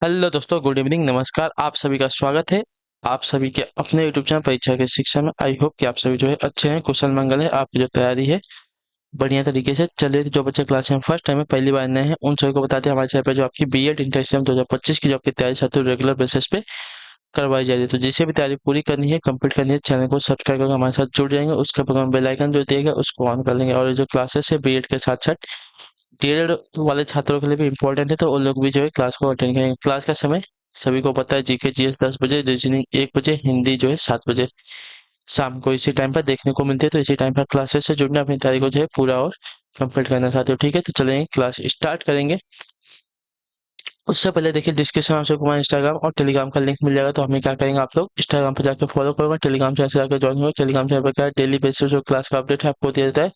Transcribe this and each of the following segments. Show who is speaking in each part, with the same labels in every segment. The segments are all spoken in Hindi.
Speaker 1: हेलो दोस्तों, गुड इवनिंग, नमस्कार। आप सभी का स्वागत है आप सभी के अपने यूट्यूब चैनल परीक्षा के शिक्षा में। आई होप कि आप सभी जो है अच्छे हैं, कुशल मंगल है। आपकी जो तैयारी है बढ़िया तरीके से चलिए। जो बच्चे क्लास में फर्स्ट टाइम में पहली बार नए हैं उन सभी को बताते हैं हमारे चैनल पर जो आपकी बीएड इंटर एग्जाम 2025 की जो आपकी तैयारी छात्र रेगुलर बेसिस पे करवाई जा रही है। तो जिसे भी तैयारी पूरी करनी है, कंप्लीट करनी है, चैनल को सब्सक्राइब करके हमारे साथ जुड़ जाएंगे। उसके बाद बेल आइकन जो दिएगा उसको ऑन कर लेंगे। और ये जो क्लासेस है बीएड के साथ साथ डीएलएड वाले छात्रों के लिए भी इम्पोर्टेंट है, तो वो लोग भी जो है क्लास को अटेंड करेंगे। क्लास का समय सभी को पता है, जीके जीएस 10 बजे, रीजनिंग 1 बजे, हिंदी जो है 7 बजे शाम को इसी टाइम पर देखने को मिलती है। तो इसी टाइम पर क्लासेस से जुड़ना, अपनी तैयारी को जो है पूरा और कंप्लीट करना चाहते हो, ठीक है। तो चलेंगे क्लास स्टार्ट करेंगे। उससे पहले देखिए, डिस्क्रिप्शन में आपको हमारा इंस्टाग्राम और टेलीग्राम का लिंक मिल जाएगा। तो हमें क्या करेंगे, आप लोग इंस्टाग्राम पर जाकर फॉलो करोगे, टेलीग्राम चैनल से जाकर ज्वाइन होगा। टेलीग्राम चैनल पर क्या है, डेली बेसिस जो क्लास का अपडेट है आपको दिया जाता है।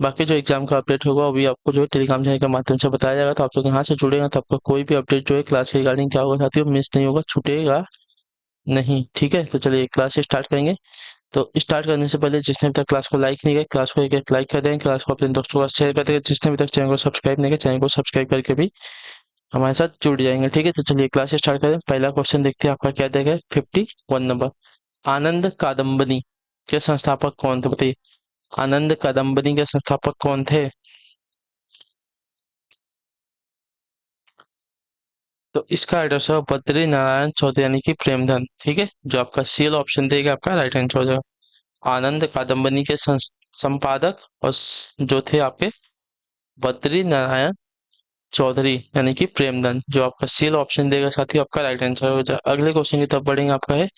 Speaker 1: बाकी जो एग्जाम का अपडेट होगा वो भी आपको जो है टेलीग्राम चैनल के माध्यम से बताया जाएगा। तो आप लोग यहाँ से जुड़ेगा तो आपको कोई भी अपडेट जो है क्लास के रिगार्डिंग क्या होगा साथियों, मिस नहीं होगा, छूटेगा नहीं, ठीक है। तो चलिए क्लास स्टार्ट करेंगे। तो स्टार्ट करने से पहले जिसने अभी तक क्लास को लाइक नहीं किया, क्लास को एक लाइक कर दें, क्लास को अपने दोस्तों के साथ शेयर कर दें। जिसने अभी तक चैनल को सब्सक्राइब नहीं किया, चैनल को सब्सक्राइब करके भी हमारे साथ जुड़ जाएंगे, ठीक है। तो चलिए क्लास स्टार्ट करें। पहला क्वेश्चन देखते हैं आपका क्या देगा। 51 नंबर। आनंद कादम्बनी के संस्थापक कौन थे, बताइए। आनंद कादम्बनी के संस्थापक कौन थे? तो इसका राइट आंसर बद्री नारायण चौधरी यानी कि प्रेमधन, ठीक है। जो आपका सीएल ऑप्शन देगा आपका राइट आंसर हो जाएगा। आनंद कादम्बनी के संपादक और जो थे आपके बद्री नारायण चौधरी यानी कि प्रेमधन, जो आपका सीएल ऑप्शन देगा साथी आपका राइट आंसर हो जाएगा। अगले क्वेश्चन की तरफ बढ़ेंगे। आपका है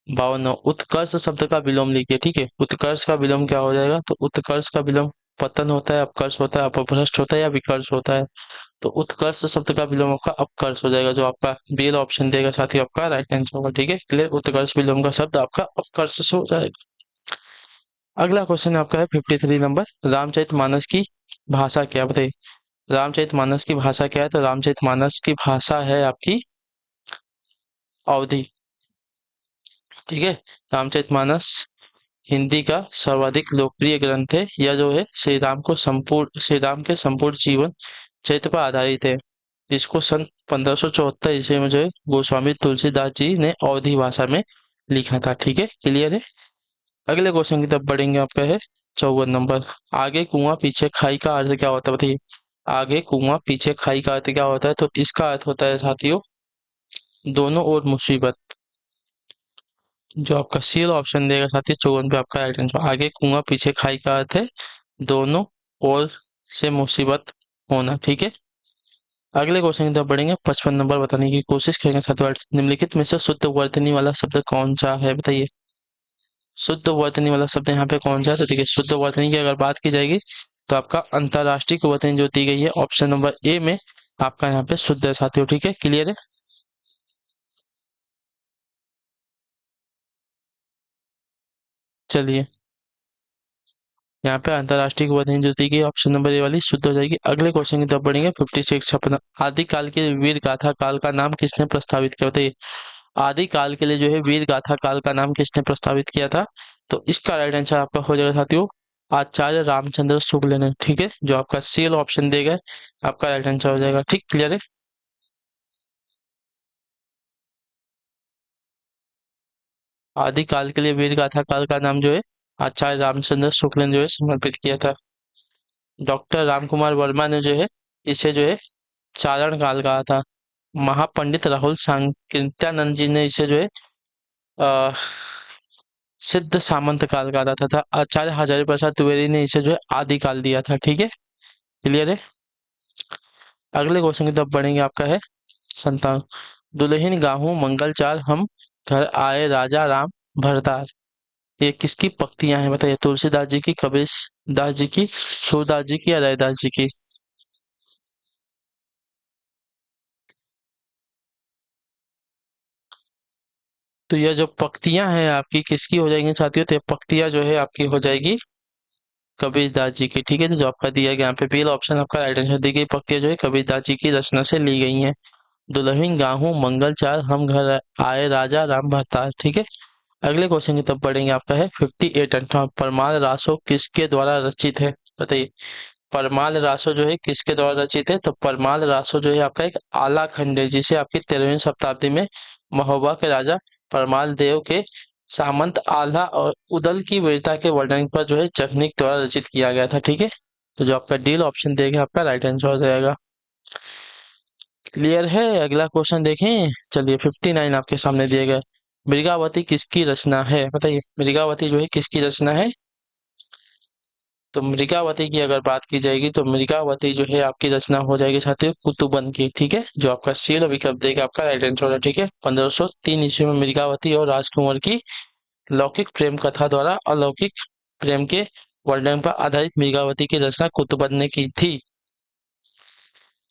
Speaker 1: 52। उत्कर्ष शब्द का विलोम लिखिए, ठीक है। उत्कर्ष का विलोम क्या हो जाएगा? तो उत्कर्ष का विलोम पतन होता है, अपकर्ष होता है, अपभ्रष्ट होता है या विकर्ष होता है। तो उत्कर्ष शब्द का विलोम आपका अपकर्ष हो जाएगा। जो आपका बी ऑप्शन देगा साथी आपका राइट आंसर होगा, ठीक है। क्लियर, उत्कर्ष विलोम का शब्द आपका अपकर्ष से हो जाएगा। अगला क्वेश्चन आपका है 53 नंबर। रामचरितमानस की भाषा क्या है? बताइए। रामचरितमानस की भाषा क्या है? तो रामचरितमानस की भाषा है आपकी अवधी, ठीक है। रामचरितमानस हिंदी का सर्वाधिक लोकप्रिय ग्रंथ है। यह जो है श्री राम के संपूर्ण जीवन चरित्र पर आधारित है। इसको सन 1574 ईस्वी में जो है गोस्वामी तुलसीदास जी ने अवधी भाषा में लिखा था, ठीक है। क्लियर है। अगले क्वेश्चन की तरफ बढ़ेंगे। आपका है 54 नंबर। आगे कुआं पीछे खाई का अर्थ क्या होता है? बताइए। आगे कुआं पीछे खाई का अर्थ क्या होता है? तो इसका अर्थ होता है साथियों, दोनों ओर मुसीबत। जो आपका सी ऑप्शन देगा साथी 54 पे आपका राइट आंसर। आगे कुआं पीछे खाई का अर्थ है दोनों ओर से मुसीबत होना, ठीक है। अगले क्वेश्चन की तरफ बढ़ेंगे। 55 नंबर बताने की कोशिश करेंगे साथियों। निम्नलिखित में से शुद्ध वर्तनी वाला शब्द कौन सा है? बताइए। शुद्ध वर्तनी वाला शब्द यहाँ पे कौन सा है? तो देखिए, शुद्ध वर्तनी की अगर बात की जाएगी तो आपका अंतरराष्ट्रीय वर्तनी जो दी गई है ऑप्शन नंबर ए में आपका यहाँ पे शुद्ध है साथियों, ठीक है। क्लियर है। चलिए, यहाँ पे अंतरराष्ट्रीय वर्तनी जो दी गई ऑप्शन नंबर ए वाली शुद्ध हो जाएगी। अगले क्वेश्चन की तरफ बढ़ेंगे। 56 छपन। आदिकाल के वीर गाथा काल का नाम किसने प्रस्तावित किया? बताइए। आदिकाल के लिए जो है वीर गाथा काल का नाम किसने प्रस्तावित किया था? तो इसका राइट आंसर आपका हो जाएगा साथियों आचार्य रामचंद्र शुक्ल ने, ठीक है। जो आपका सीएल ऑप्शन देगा आपका राइट आंसर हो जाएगा, ठीक। क्लियर है। आदिकाल के लिए वीर गाथा काल का नाम जो है आचार्य रामचंद्र शुक्ल ने जो है समर्पित किया था। डॉक्टर रामकुमार वर्मा ने जो है इसे जो है चारण काल कहा था। महापंडित राहुल सांकृत्यानंद जी ने इसे जो है अ, सिद्ध सामंत काल कहा था तथा आचार्य हजारी प्रसाद द्विवेदी ने इसे जो है आदिकाल दिया था, ठीक है। क्लियर है। अगले क्वेश्चन की तरफ बढ़ेंगे। आपका है 57। दुल्हिन गाहूं मंगल चार हम घर आए राजा राम भरतार। ये किसकी पंक्तियां हैं? बताइए। तुलसीदास जी की, कबीर दास जी की, सूरदास जी की या रैदास जी की? तो यह जो पंक्तियां हैं आपकी किसकी हो जाएंगी साथियों? तो ये पंक्तियां जो है आपकी हो जाएगी कबीरदास जी की, ठीक है। तो जो आपका दिया गया यहाँ पे बी ऑप्शन आपका राइट आंसर दी गई पंक्तियां जो है कबीरदास जी की रचना से ली गई हैं। दुल्हिन गाहूं मंगल चार हम घर आए राजा राम भरतार, ठीक है। अगले क्वेश्चन की तरफ बढ़ेंगे। आपका है 58 अंठावन। परमार रासो किसके द्वारा रचित है? बताइए। परमाल रासो जो है किसके द्वारा रचित है? तो परमाल रासो जो है आपका एक आला खंड है, जिसे आपकी 13वीं शताब्दी में महोबा के राजा परमाल देव के सामंत आल्हा और उदल की वीरता के वर्णन पर जो है जखनिक द्वारा रचित किया गया था। ठीक है, तो जो आपका डील ऑप्शन देगा आपका राइट आंसर हो जाएगा। क्लियर है? अगला क्वेश्चन देखें। चलिए 59 आपके सामने दिए गए। मृगावती किसकी रचना है? बताइए, मृगावती जो है किसकी रचना है? तो मृगावती की अगर बात की जाएगी तो मृगावती जो है आपकी रचना हो जाएगी साथियों कुतुबन की। ठीक है, जो आपका सी विकल्प देगा आपका राइट आंसर है। ठीक है, 1503 ईस्वी में मृगावती और राजकुंवर की लौकिक प्रेम कथा द्वारा अलौकिक प्रेम के वर्णन पर आधारित मृगावती की रचना कुतुबन ने की थी।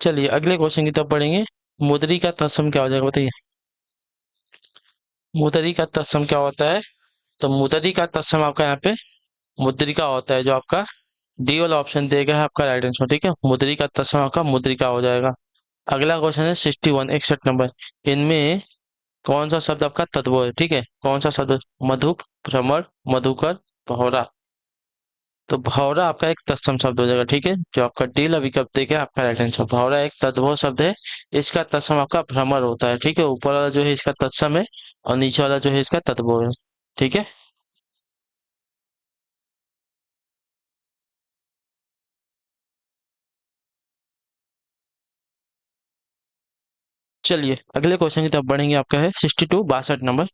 Speaker 1: चलिए अगले क्वेश्चन की तरफ बढ़ेंगे। मुद्री का तत्सम क्या हो जाएगा? बताइए, मुद्री का तत्सम क्या होता है? तो मुद्री का तत्सम आपका यहाँ पे मुद्रिका होता है, जो आपका डी वाला ऑप्शन देगा है आपका राइट आंसर। ठीक है, मुद्रिका तत्सम आपका मुद्रिका हो जाएगा। अगला क्वेश्चन है 61 61 नंबर। इनमें कौन सा शब्द आपका तद्भव है? ठीक है, कौन सा शब्द? मधुप, भ्रमर, मधुकर, भौरा। तो भौरा आपका एक तत्सम शब्द हो जाएगा। ठीक है, जो आपका डी वाला विकल्प देगा आपका राइट आंसर। भौरा एक तद्भव शब्द है, इसका तत्सम आपका भ्रमर होता है। ठीक है, ऊपर वाला जो है इसका तत्सम है और नीचे वाला जो है इसका तद्भव है। ठीक है, चलिए अगले क्वेश्चन की तरफ बढ़ेंगे। आपका है 62 62 नंबर।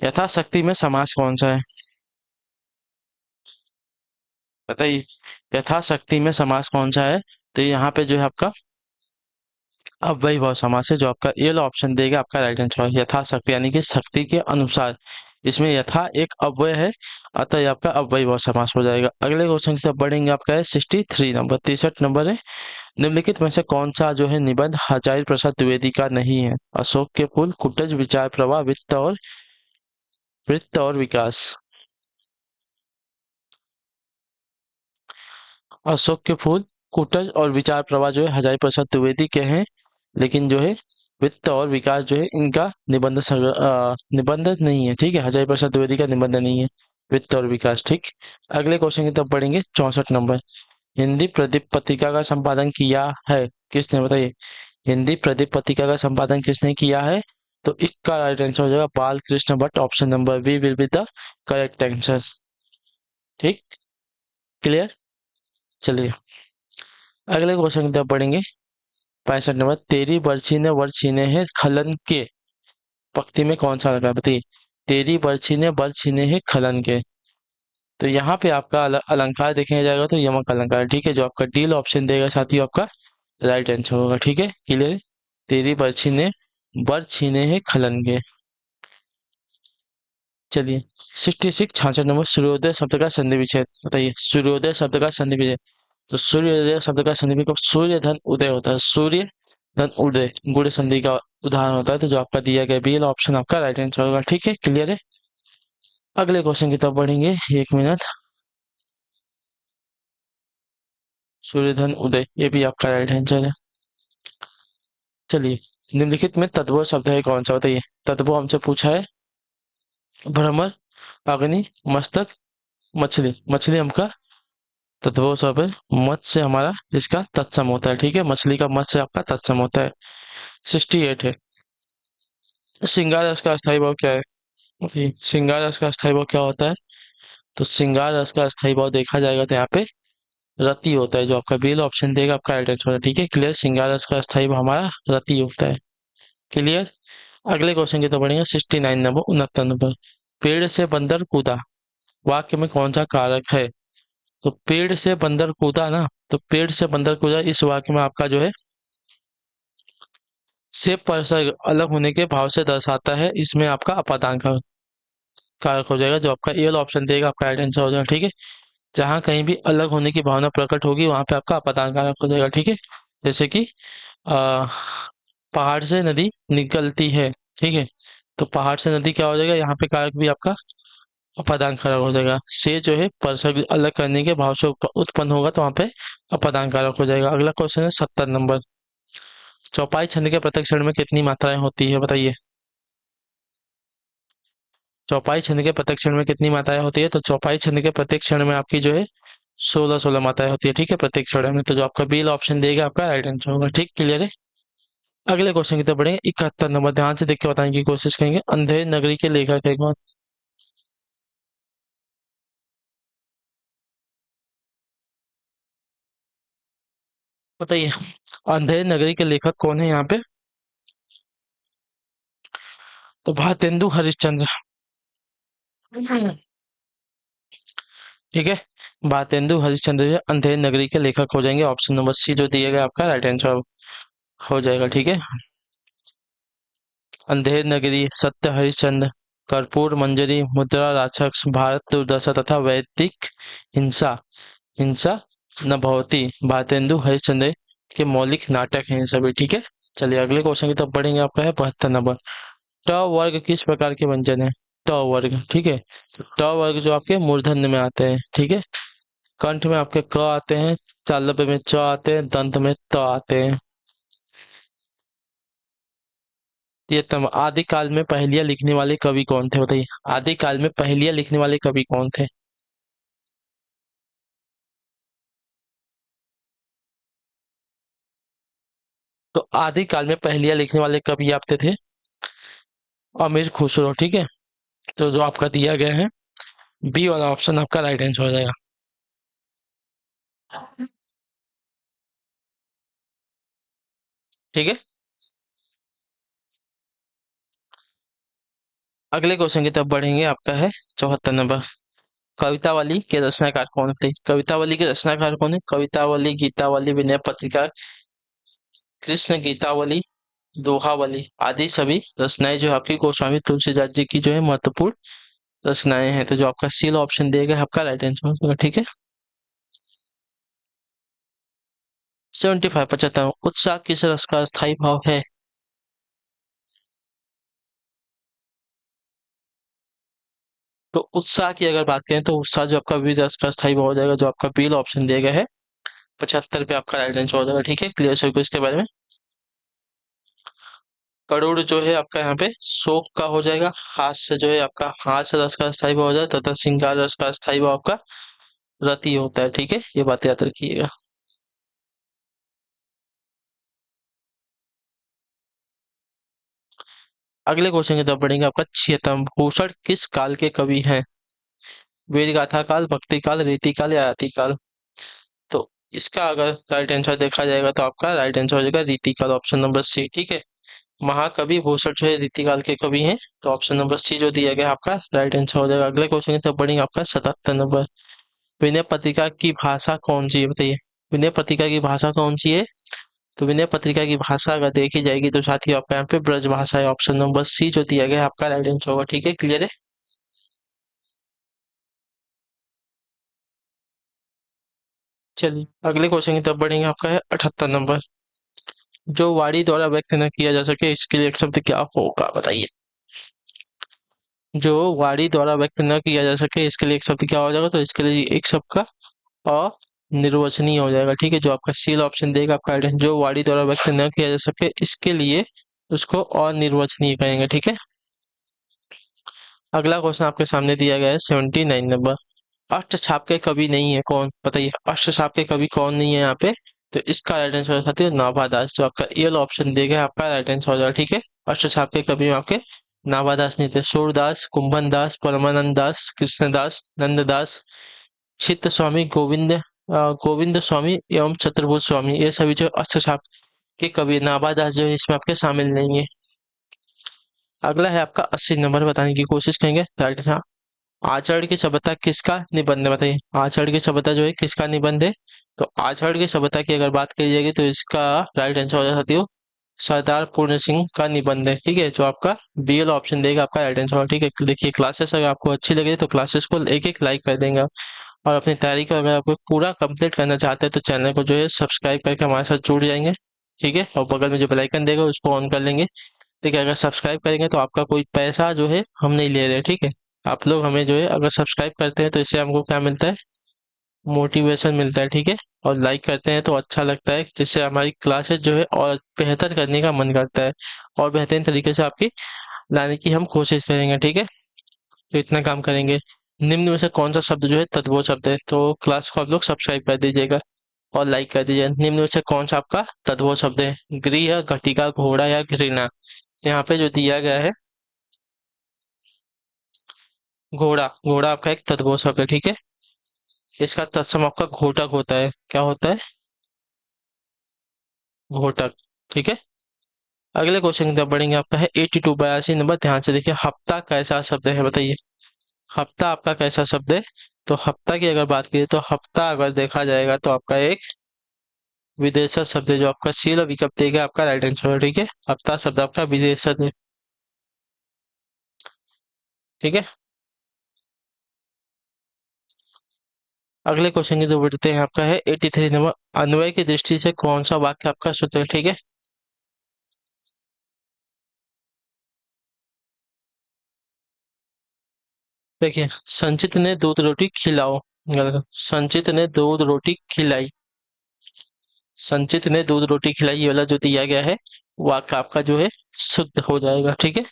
Speaker 1: यथाशक्ति में समास कौन सा है? बताइए, यथाशक्ति में समास कौन सा है? तो यहाँ पे जो है आपका अव्ययी भाव समास है, जो आपका ये वाला ऑप्शन देगा आपका राइट आंसर है। यथाशक्ति यानी कि शक्ति के अनुसार, इसमें यथा एक अव्यय है, अतः ये आपका अव्ययी भाव समास हो जाएगा। अगले क्वेश्चन की तरफ बढ़ेंगे। आपका है 63 नंबर 63 नंबर है। निम्नलिखित में से कौन सा जो है निबंध हजारी प्रसाद द्विवेदी का नहीं है? अशोक के फूल, कुटज, विचार प्रवाह, वित्त और विकास। अशोक के फूल, कुटज और विचार प्रवाह जो है हजारी प्रसाद द्विवेदी के हैं, लेकिन जो है वित्त और विकास जो है इनका निबंध नहीं है। ठीक है, हजारी प्रसाद द्विवेदी का निबंध नहीं है वित्त और विकास। ठीक, अगले क्वेश्चन की तरफ बढ़ेंगे। 64 नंबर। हिंदी प्रदीप पत्रिका का संपादन किया है किसने? बताइए, हिंदी प्रदीप पत्रिका का संपादन किसने किया है? तो इसका राइट आंसर हो जाएगा Bal Krishna Bhatt. Option number B will be the correct answer. ठीक, क्लियर। चलिए अगले क्वेश्चन की तरफ बढ़ेंगे। 65 नंबर। तेरी बरछी ने वर छीने हैं खलन के, पंक्ति में कौन सा लगा? बताइए, तेरी बरछी ने वर छीने हैं खलन के। तो यहाँ पे आपका अलंकार देखने जाएगा तो यमक अलंकार। ठीक है, जो आपका डील ऑप्शन देगा साथियों आपका राइट आंसर होगा। ठीक है, क्लियर। तेरी बरछी ने वर छीने हैं खलन के। चलिए 66 66 नंबर। सूर्योदय शब्द का संधि विच्छेद। बताइए, सूर्योदय शब्द का संधि विच्छेद। तो सूर्योदय शब्द का संधि विच्छेद सूर्य धन उदय होता है, सूर्य धन उदय गुण संधि का उदाहरण होता है। तो जो आपका दिया गया बी ऑप्शन आपका राइट आंसर होगा। ठीक है, क्लियर है। अगले क्वेश्चन की तरफ बढ़ेंगे। एक मिनट। सूर्य धन उदय ये भी आपका राइट आंसर है। चलिए, निम्नलिखित में तत्व शब्द है कौन सा? बताइए, तत्व हमसे पूछा है। भ्रमर, अग्नि, मस्तक, मछली। मछली हमका तत्व शब्द है। मत्स्य हमारा इसका तत्सम होता है। ठीक है, मछली का मत्स्य आपका तत्सम होता है। 68 है। श्रृंगार रस का अस्थायी भाव क्या है? जी, श्रृंगार रस का अस्थायी भाव क्या होता है? तो श्रृंगार रस का अस्थायी भाव देखा जाएगा तो यहाँ पे रति होता है, जो आपका बी ऑप्शन देगा आपका राइट आंसर है। ठीक है, क्लियर। श्रृंगार रस का अस्थायी भाव हमारा रति होता है। क्लियर। अगले क्वेश्चन की तो बढ़ेंगे। 69 नंबर 69 नंबर। पेड़ से बंदर कूदा, वाक्य में कौन सा कारक है? तो पेड़ से बंदर कूदा ना, तो पेड़ से बंदर कूदा इस वाक्य में आपका जो है से परसर अलग होने के भाव से दर्शाता है, इसमें आपका अपादान का कारक हो जाएगा। जो आपका ए वाला ऑप्शन देगा आपका राइट आंसर हो जाएगा। ठीक है, जहाँ कहीं भी अलग होने की भावना प्रकट होगी वहां पे आपका अपादान कारक हो जाएगा। ठीक है, जैसे कि आ, पहाड़ से नदी निकलती है। ठीक है, तो पहाड़ से नदी क्या हो जाएगा? यहाँ पे कारक भी आपका अपादान कारक हो जाएगा। से जो है परसर अलग करने के भाव से उत्पन्न होगा तो वहां पे अपादान कारक हो जाएगा। अगला क्वेश्चन है 70 नंबर। चौपाई छंद के प्रत्येक क्षण में कितनी मात्राएं होती है? बताइए, चौपाई छंद के प्रत्येक क्षण में कितनी मात्राएं होती है? तो चौपाई छंद के प्रत्येक क्षण में आपकी जो है 16 16 माताएं होती है, ठीक है, प्रत्येक छड़े में। तो जो आपका बी ऑप्शन देगा आपका राइट आंसर होगा। ठीक, क्लियर है। अगले क्वेश्चन की तरफ बढ़ेंगे। 71 नंबर, ध्यान से देख के बताने की कोशिश करेंगे। अंधेर नगरी के लेखक है कौन? बताइए, अंधेर नगरी के लेखक कौन है यहाँ पे? तो भारतेंदु हरिश्चंद्र। ठीक है, भारतेंदु हरिश्चंद्र जो अंधेर नगरी के लेखक हो जाएंगे। ऑप्शन नंबर सी जो दिया गया आपका राइट आंसर हो जाएगा। ठीक है, अंधेर नगरी, सत्य हरिश्चंद्र, कर्पूर मंजरी, मुद्रा राक्षस, भारत दुर्दशा तथा वैदिक हिंसा, हिंसा न भवती, भारतेंदु हरिश्चंद्र के मौलिक नाटक हैं ये सभी। ठीक है, चलिए अगले क्वेश्चन की तरफ बढ़ेंगे। आपका है 72 नंबर। ट वर्ग किस प्रकार के व्यंजन है? ट वर्ग, ठीक है। तो ट वर्ग जो आपके मूर्धन्य में आते हैं, ठीक है। कंठ में आपके क आते हैं, चालव्य में च आते हैं, दंत में त आते हैं। ये तम आदि काल में पहेलियां लिखने वाले कवि कौन थे? बताइए, आदि काल में पहेलियां लिखने वाले कवि कौन थे? तो आदि काल में पहेलियां लिखने वाले कवि आपते थे अमीर खुसरो। ठीक है, तो जो आपका दिया गया है बी वाला ऑप्शन आपका राइट आंसर हो जाएगा। ठीक है, अगले क्वेश्चन की तरफ बढ़ेंगे। आपका है 74 नंबर। कवितावली के रचनाकार कौन थे? कवितावली के रचनाकार कौन है? कवितावली, गीतावली, विनय पत्रिका, कृष्ण गीतावली, दोहावली आदि सभी रचनाएं जो है आपकी गोस्वामी तुलसीदास जी की जो है महत्वपूर्ण रचनाएं हैं। तो जो आपका सील ऑप्शन देगा आपका राइट आंसर होगा। ठीक है, 75 75। उत्साह किस रस का स्थायी भाव है? तो उत्साह की अगर बात करें तो उत्साह जो आपका विविध रस का स्थायी भाव हो जाएगा। जो आपका बी ऑप्शन दिया गया है 75 पे आपका राइट आंसर हो जाएगा। ठीक है, क्लियर सर को इसके बारे में। करोड़ जो है आपका यहाँ पे शोक का हो जाएगा। हास्य जो है आपका हास्य रस का स्थायी भाव हो जाएगा, तथा श्रृंगार रस का स्थायी भाव आपका रति होता है। ठीक है, ये बात याद रखिएगा। अगले क्वेश्चन की तरफ बढ़ेंगे। आपका 76। भूषण किस काल के कवि हैं? वीर गाथा काल, भक्ति काल, रीति काल या आदि काल? तो इसका अगर राइट आंसर देखा जाएगा तो आपका राइट आंसर हो जाएगा रीति काल, ऑप्शन नंबर सी। ठीक है, महाकवि भूषण जो है रीति काल के कवि हैं। तो ऑप्शन नंबर सी जो दिया गया आपका राइट आंसर हो जाएगा। अगले क्वेश्चन की तरफ बढ़ेंगे। आपका 77 नंबर। विनय पत्रिका की भाषा कौन सी है? बताइए, विनय पत्रिका की भाषा कौन सी है? तो विनय पत्रिका की भाषा अगर देखी जाएगी तो साथियों आपका यहाँ पे ब्रज भाषा है। ऑप्शन नंबर सी जो दिया गया है आपका राइट आंसर होगा। ठीक है, क्लियर है। चलिए अगले क्वेश्चन की तरफ बढ़ेंगे। आपका है 78 नंबर। जो वाणी द्वारा व्यक्त न किया जा सके इसके लिए एक शब्द क्या होगा? बताइए, जो वाणी द्वारा व्यक्त न किया जा सके इसके लिए एक शब्द क्या हो जाएगा? तो इसके लिए एक शब्द का अनिर्वचनीय हो जाएगा। ठीक है, जो आपका सील ऑप्शन देगा आपका आइडिया, जो वाणी द्वारा व्यक्त न किया जा सके इसके लिए उसको अनिर्वचनीय कहेंगे। ठीक है, अगला क्वेश्चन आपके सामने दिया गया है 79 नंबर। अष्टछाप के कवि नहीं है कौन? बताइए, अष्टछाप के कवि कौन नहीं है यहाँ पे? तो इसका राइट आंसर हो सकता है नाभादास। जो आपका ए ऑप्शन देगा आपका राइट आंसर हो जाएगा। ठीक है, अष्टछाप के कवि में आपके नाभादास नहीं थे। सूरदास, कुंभन दास, परमानंद दास, कृष्णदास, नंददास, चित्त स्वामी, गोविंद स्वामी एवं चतुर्भुज स्वामी, ये सभी जो अष्टछाप के कवि, नाभादास जो है इसमें आपके शामिल नहीं है। अगला है आपका 80 नंबर, बताने की कोशिश करेंगे। राइट, आचरण की सभ्यता किसका निबंध है? बताइए, आचरण की सभ्यता जो है किसका निबंध है? तो आचरण की सभ्यता की अगर बात करी जाएगी तो इसका राइट आंसर हो जाता है सरदार पूर्ण सिंह का निबंध है। ठीक है, जो आपका बीएल ऑप्शन देगा आपका राइट आंसर होगा। ठीक है, देखिए क्लासेस अगर आपको अच्छी लगे तो क्लासेस को एक एक लाइक कर देंगे आप। और अपनी तैयारी को अगर आपको पूरा कंप्लीट करना चाहते हैं तो चैनल को जो है सब्सक्राइब करके हमारे साथ जुड़ जाएंगे। ठीक है, और बगल में जो बेल आइकन देगा उसको ऑन कर लेंगे। ठीक है, अगर सब्सक्राइब करेंगे तो आपका कोई पैसा जो है हम नहीं ले रहे। ठीक है, आप लोग हमें जो है अगर सब्सक्राइब करते हैं तो इससे हमको क्या मिलता है? मोटिवेशन मिलता है। ठीक है, और लाइक करते हैं तो अच्छा लगता है, जिससे हमारी क्लासेस जो है और बेहतर करने का मन करता है और बेहतरीन तरीके से आपकी लाने की हम कोशिश करेंगे। ठीक है, तो इतना काम करेंगे। निम्न में से कौन सा शब्द जो है तद्भव शब्द है? तो क्लास को आप लोग सब्सक्राइब कर दीजिएगा और लाइक कर दीजिए। निम्न में से कौन सा आपका तद्भव शब्द है? गृह, घटिका, घोड़ा या घृणा? यहाँ पे जो दिया गया है घोड़ा, घोड़ा आपका एक तद्भव शब्द है, ठीक है। इसका तत्सम आपका घोटक होता है। क्या होता है? घोटक, ठीक है। अगले क्वेश्चन की तरफ बढ़ेंगे। आपका है 82, 82 नंबर। ध्यान से देखिए, हफ्ता कैसा शब्द है बताइए। हफ्ता आपका कैसा शब्द है? तो हफ्ता की अगर बात करें तो हफ्ता अगर देखा जाएगा तो आपका एक विदेशज शब्द है, जो आपका सी और विकल्प देगा आपका राइट आंसर है, ठीक है। हफ्ता शब्द आपका विदेशज है, ठीक है। अगले क्वेश्चन की तरफ बढ़ते हैं। आपका है 83 नंबर। अन्वय की दृष्टि से कौन सा वाक्य आपका शुद्ध है? ठीक है। देखिए, संचित ने दूध रोटी खिलाओ, गलत। संचित ने दूध रोटी खिलाई, संचित ने दूध रोटी खिलाई, ये वाला जो दिया गया है वाक्य आपका जो है शुद्ध हो जाएगा, ठीक है।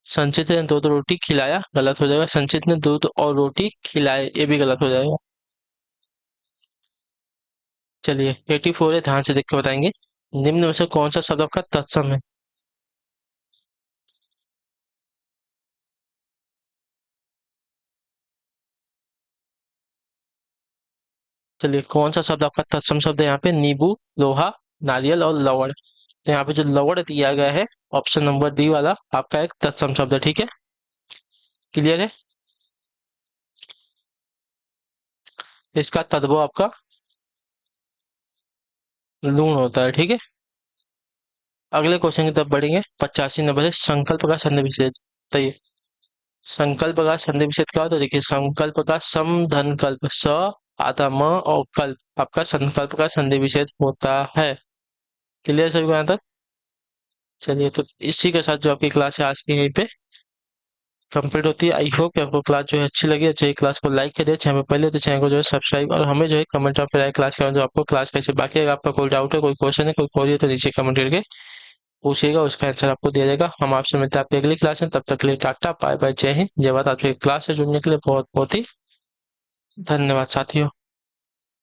Speaker 1: संचित ने दूध रोटी खिलाया, गलत हो जाएगा। संचित ने दूध और रोटी खिलाए, ये भी गलत हो जाएगा। चलिए, 84 है, ध्यान से देख के बताएंगे। निम्न में से कौन सा शब्द आपका तत्सम है? चलिए, कौन सा शब्द आपका तत्सम शब्द है? यहाँ पे नींबू, लोहा, नारियल और लवण। तो यहाँ पे जो लवण दिया गया है ऑप्शन नंबर डी वाला आपका एक तत्सम शब्द है, ठीक है। क्लियर है? इसका तद्भव आपका लूण होता है, ठीक है। अगले क्वेश्चन की तरफ बढ़ेंगे। 85 नंबर है, संकल्प का संधि विच्छेद बताइए। संकल्प का संधि विच्छेद क्या होता है? देखिए, संकल्प का सम धन कल्प, स आधा म और कल्प आपका संकल्प का संधि विच्छेद होता है। क्लियर सभी को यहाँ तक? चलिए, तो इसी के साथ जो आपकी क्लास है आज की यहीं पे कंप्लीट होती है। आई होप कि आपको क्लास जो है अच्छी लगी। अच्छी क्लास को लाइक करिए, चैनल पर पहले तो चैनल को जो है सब्सक्राइब, और हमें जो है कमेंट ऑफ राय क्लास के बाद जो आपको क्लास कैसे। बाकी अगर आपका कोई डाउट है, कोई क्वेश्चन है, कोई क्वेरी है, तो नीचे कमेंट करके पूछिएगा, उसका आंसर आपको दिया जाएगा। हम आपसे मिलते हैं आपकी अगली क्लास में। तब तक के लिए टाटा बाय बाय, जय हिंद, जय भारत। आपकी क्लास से जुड़ने के लिए बहुत बहुत ही धन्यवाद साथियों।